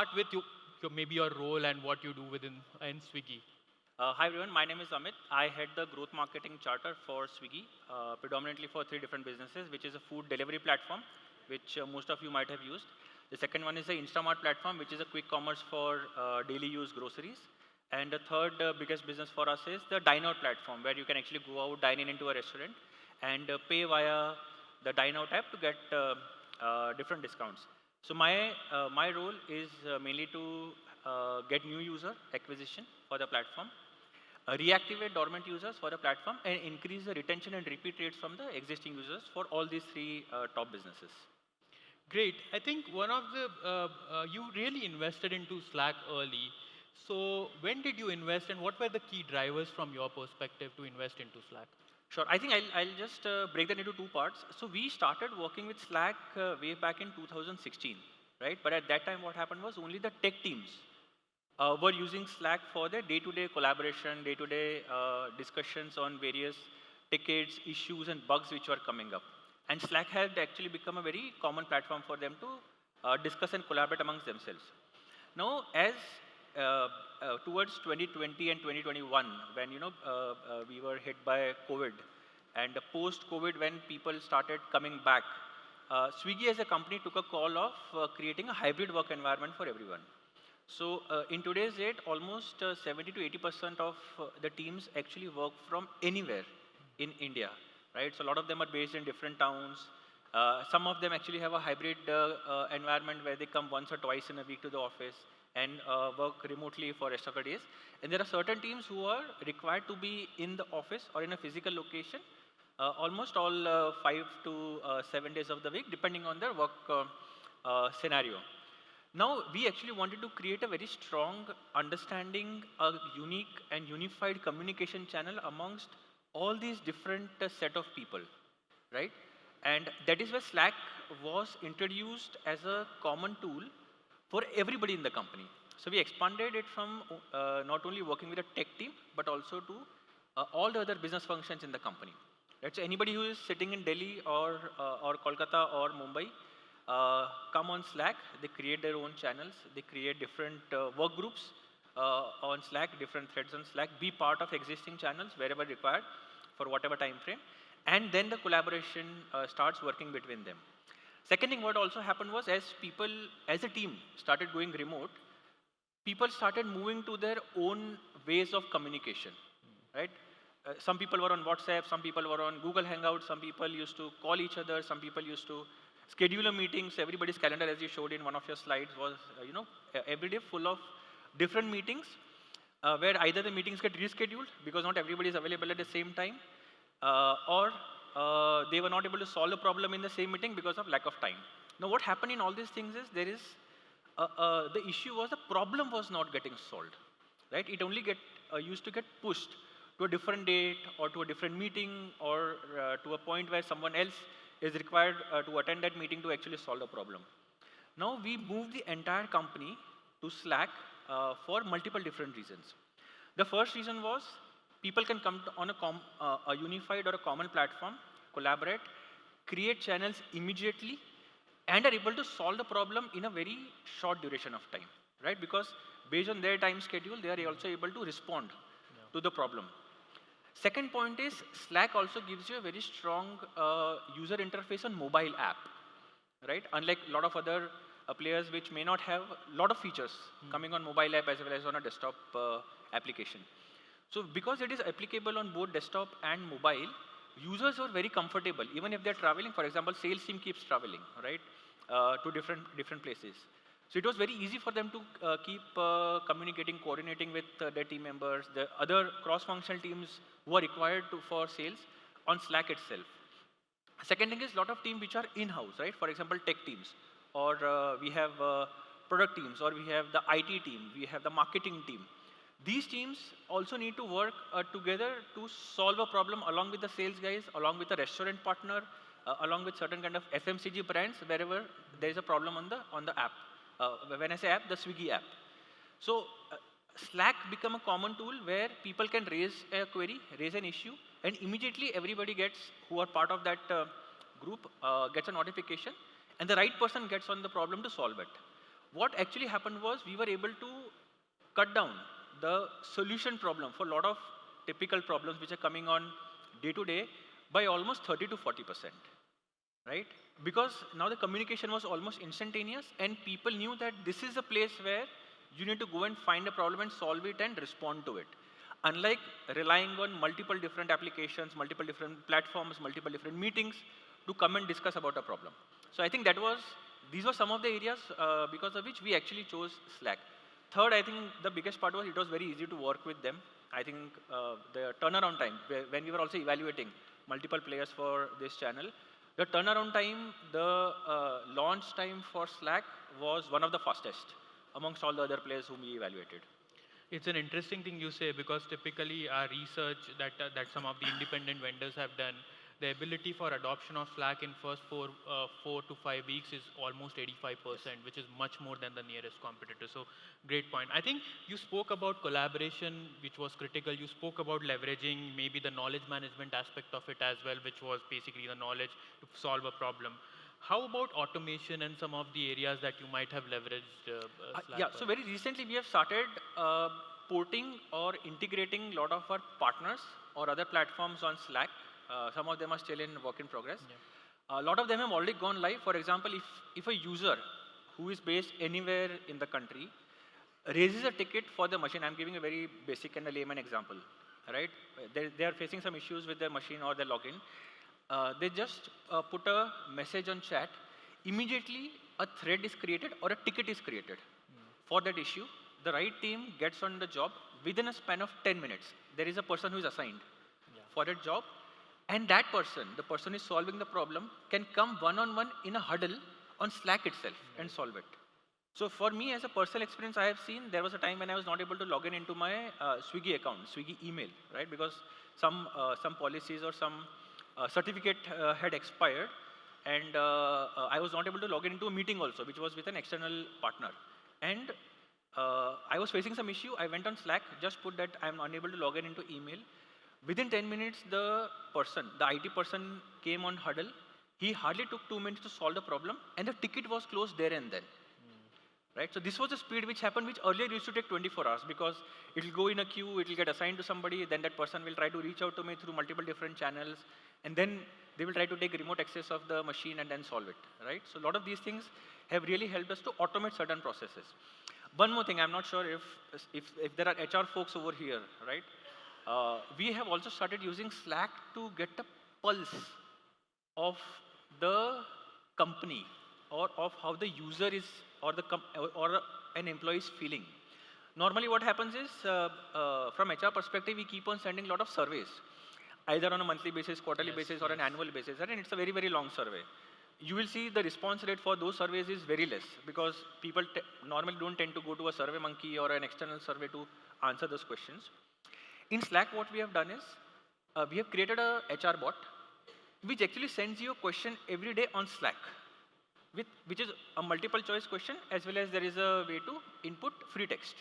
start with maybe your role and what you do within in Swiggy. Hi everyone, my name is Amit. I head the growth marketing charter for Swiggy, predominantly for three different businesses, which is a food delivery platform, which most of you might have used. The second one is the Instamart platform, which is a quick commerce for daily use groceries. And the third biggest business for us is the Dine Out platform, where you can actually go out, dine in into a restaurant, and pay via the Dine Out app to get different discounts. So my role is mainly to get new user acquisition for the platform, reactivate dormant users for the platform, and increase the retention and repeat rates from the existing users for all these three top businesses. Great. I think one of the you really invested into Slack early. So when did you invest, and what were the key drivers from your perspective to invest into Slack? Sure. I think I'll just break that into two parts. So we started working with Slack way back in 2016, right? But at that time, what happened was only the tech teams were using Slack for their day-to-day collaboration, day-to-day discussions on various tickets, issues, and bugs which were coming up. And Slack had actually become a very common platform for them to discuss and collaborate amongst themselves. Now, as towards 2020 and 2021, when we were hit by COVID, and post-COVID, when people started coming back, Swiggy as a company took a call of creating a hybrid work environment for everyone. So in today's date, almost 70 to 80% of the teams actually work from anywhere in India, right? So a lot of them are based in different towns. Some of them actually have a hybrid environment where they come once or twice in a week to the office and work remotely for rest of the days. And there are certain teams who are required to be in the office or in a physical location almost all 5 to 7 days of the week, depending on their work scenario. Now, we actually wanted to create a very strong understanding, a unique and unified communication channel amongst all these different set of people, right? And that is where Slack was introduced as a common tool for everybody in the company. So we expanded it from not only working with a tech team, but also to all the other business functions in the company. Right? So anybody who is sitting in Delhi or Kolkata or Mumbai, come on Slack, they create their own channels, they create different work groups on Slack, different threads on Slack, be part of existing channels wherever required for whatever time frame, and then the collaboration starts working between them. Second thing what also happened was as people, as a team started going remote, people started moving to their own ways of communication, right? Some people were on WhatsApp, some people were on Google Hangouts, some people used to call each other, some people used to schedule a meeting. So everybody's calendar, as you showed in one of your slides, was every day full of different meetings where either the meetings get rescheduled because not everybody is available at the same time, or they were not able to solve a problem in the same meeting because of lack of time. Now, what happened in all these things is there is the issue was the problem was not getting solved, right? It only used to get pushed to a different date or to a different meeting or to a point where someone else is required to attend that meeting to actually solve the problem. Now we moved the entire company to Slack for multiple different reasons. The first reason was people can come on a unified or a common platform, collaborate, create channels immediately, and are able to solve the problem in a very short duration of time, right? Because based on their time schedule, they are also able to respond to the problem. Second point is Slack also gives you a very strong user interface on mobile app, right? Unlike a lot of other players which may not have a lot of features coming on mobile app as well as on a desktop application. So because it is applicable on both desktop and mobile, users are very comfortable, even if they're traveling. For example, sales team keeps traveling, right, to different places. So it was very easy for them to keep communicating, coordinating with their team members, the other cross-functional teams who are required for sales on Slack itself. Second thing is a lot of teams which are in-house, right? For example, tech teams, or we have product teams, or we have the IT team, we have the marketing team. These teams also need to work together to solve a problem along with the sales guys, along with the restaurant partner, along with certain kind of FMCG brands, wherever there is a problem on the app. When I say app, the Swiggy app. So Slack become a common tool where people can raise a query, raise an issue, and immediately everybody who are part of that group gets a notification, and the right person gets on the problem to solve it. what actually happened was we were able to cut down the solution problem for a lot of typical problems which are coming on day to day by almost 30 to 40%, right? Because now the communication was almost instantaneous and people knew that this is a place where you need to go and find a problem and solve it and respond to it. Unlike relying on multiple different applications, multiple different platforms, multiple different meetings to come and discuss about a problem. So I think these were some of the areas because of which we actually chose Slack. Third, I think the biggest part was it was very easy to work with them. I think the turnaround time, when we were also evaluating multiple players for this channel, the turnaround time, the launch time for Slack was one of the fastest amongst all the other players whom we evaluated. It's an interesting thing you say because typically our research that some of the independent vendors have done, the ability for adoption of Slack in first 4 to 5 weeks is almost 85%, which is much more than the nearest competitor. So great point. I think you spoke about collaboration, which was critical. You spoke about leveraging maybe the knowledge management aspect of it as well, which was basically the knowledge to solve a problem. How about automation and some of the areas that you might have leveraged Slack Yeah, for? so very recently we have started porting or integrating a lot of our partners or other platforms on Slack. Some of them are still in work in progress. Yeah. A lot of them have already gone live. For example, if a user who is based anywhere in the country raises a ticket for the machine, I'm giving a very basic and a layman example, right? They are facing some issues with their machine or their login. They just put a message on chat. Immediately, a thread is created or a ticket is created for that issue. The right team gets on the job within a span of 10 minutes. There is a person who is assigned for that job. And that person, the person who is solving the problem, can come one-on-one in a huddle on Slack itself and solve it. So for me, as a personal experience, I have seen there was a time when I was not able to log in into my Swiggy account, Swiggy email, right? Because some policies or some certificate had expired, and I was not able to log in into a meeting also, which was with an external partner. And I was facing some issue. I went on Slack, just put that I'm unable to log in into email. Within 10 minutes, the IT person came on huddle. He hardly took 2 minutes to solve the problem, and the ticket was closed there and then. Right? So this was the speed which happened, which earlier used to take 24 hours because it will go in a queue, it will get assigned to somebody, then that person will try to reach out to me through multiple different channels, and then they will try to take remote access of the machine and then solve it. Right? So a lot of these things have really helped us to automate certain processes. One more thing, I'm not sure if there are HR folks over here, right? We have also started using Slack to get a pulse of the company or of how the user is or an employee is feeling. Normally what happens is, from HR perspective, we keep on sending a lot of surveys, either on a monthly basis, quarterly basis, or an annual basis, right? And it's a very, very long survey. You will see the response rate for those surveys is very less because people normally don't tend to go to a survey monkey or an external survey to answer those questions. In Slack, what we have done is, we have created a HR bot, which actually sends you a question every day on Slack, which is a multiple choice question, as well as there is a way to input free text.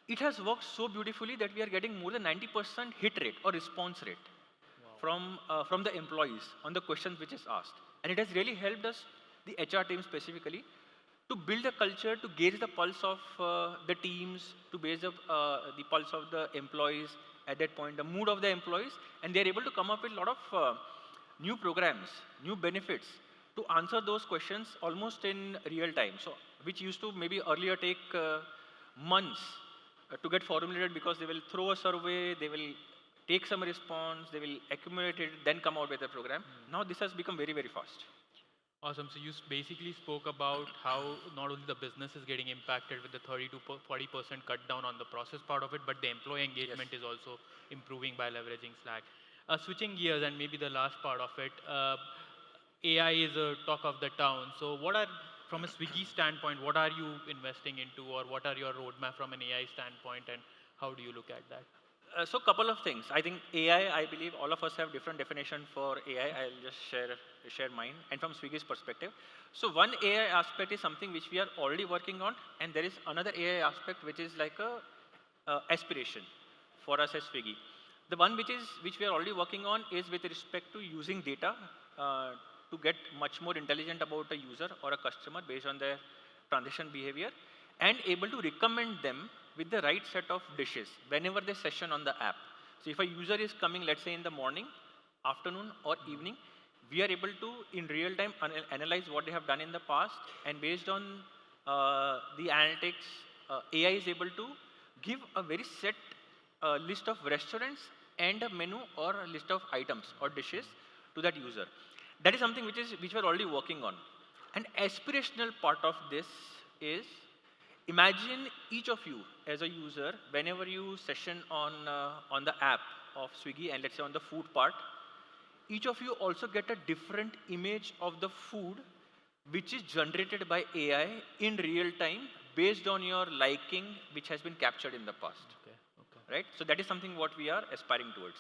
It has worked so beautifully that we are getting more than 90% hit rate or response rate from the employees on the questions which is asked. And it has really helped us, the HR team specifically, to build a culture, to gauge the pulse of the teams, to gauge the pulse of the employees at that point, the mood of the employees, and they're able to come up with a lot of new programs, new benefits to answer those questions almost in real time. So, which used to maybe earlier take months to get formulated because they will throw a survey, they will take some response, they will accumulate it, then come out with a program. Now this has become very, very fast. Awesome. So you basically spoke about how not only the business is getting impacted with the 30 to 40% cut down on the process part of it, but the employee engagement is also improving by leveraging Slack. Switching gears and maybe the last part of it, AI is a talk of the town. So from a Swiggy standpoint, what are you investing into, or what are your roadmap from an AI standpoint, and how do you look at that? So couple of things. I think AI, I believe all of us have different definition for AI. I'll just share mine and from Swiggy's perspective. So one AI aspect is something which we are already working on, and there is another AI aspect which is like a aspiration for us as Swiggy. The one which we are already working on is with respect to using data to get much more intelligent about a user or a customer based on their transaction behavior, and able to recommend them with the right set of dishes whenever they session on the app. So if a user is coming, let's say in the morning, afternoon, or evening, we are able to, in real time, analyze what they have done in the past, and based on the analytics, AI is able to give a very set list of restaurants and a menu or a list of items or dishes to that user. That is something which we're already working on. An aspirational part of this is, imagine each of you as a user, whenever you session on the app of Swiggy, and let's say on the food part, each of you also get a different image of the food which is generated by AI in real time based on your liking, which has been captured in the past. Okay. Right? So that is something what we are aspiring towards.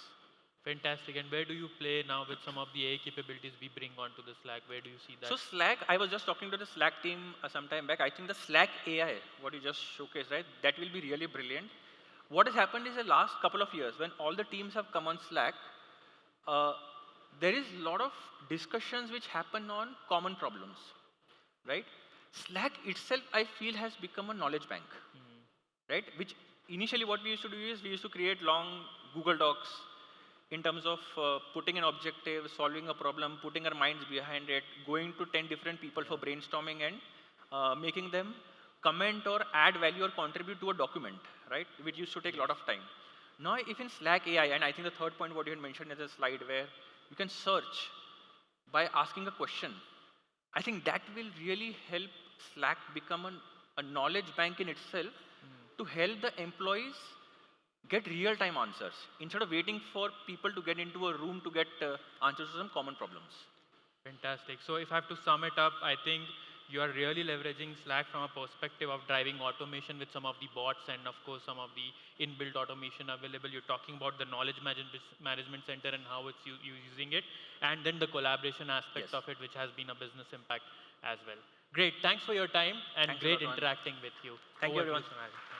Fantastic. And where do you play now with some of the AI capabilities we bring onto the Slack? Where do you see that? So Slack, I was just talking to the Slack team some time back. I think the Slack AI, what you just showcased, right, that will be really brilliant. What has happened is the last couple of years, when all the teams have come on Slack, there is a lot of discussions which happen on common problems, right? Slack itself, I feel, has become a knowledge bank, right? Which initially what we used to do is we used to create long Google Docs in terms of putting an objective, solving a problem, putting our minds behind it, going to 10 different people for brainstorming, and making them comment or add value or contribute to a document, right? Which used to take a lot of time. Now, if in Slack AI, and I think the third point what you had mentioned is a slide where you can search by asking a question, I think that will really help Slack become a knowledge bank in itself to help the employees get real-time answers instead of waiting for people to get into a room to get answers to some common problems. Fantastic. So if I have to sum it up, I think you are really leveraging Slack from a perspective of driving automation with some of the bots and of course some of the inbuilt automation available. You're talking about the knowledge management center and how it's using it, and then the collaboration aspect of it, which has been a business impact as well. Great. Thanks for your time and Thank you, great everyone. interacting with you. Thank you, Over to everyone. Sonali.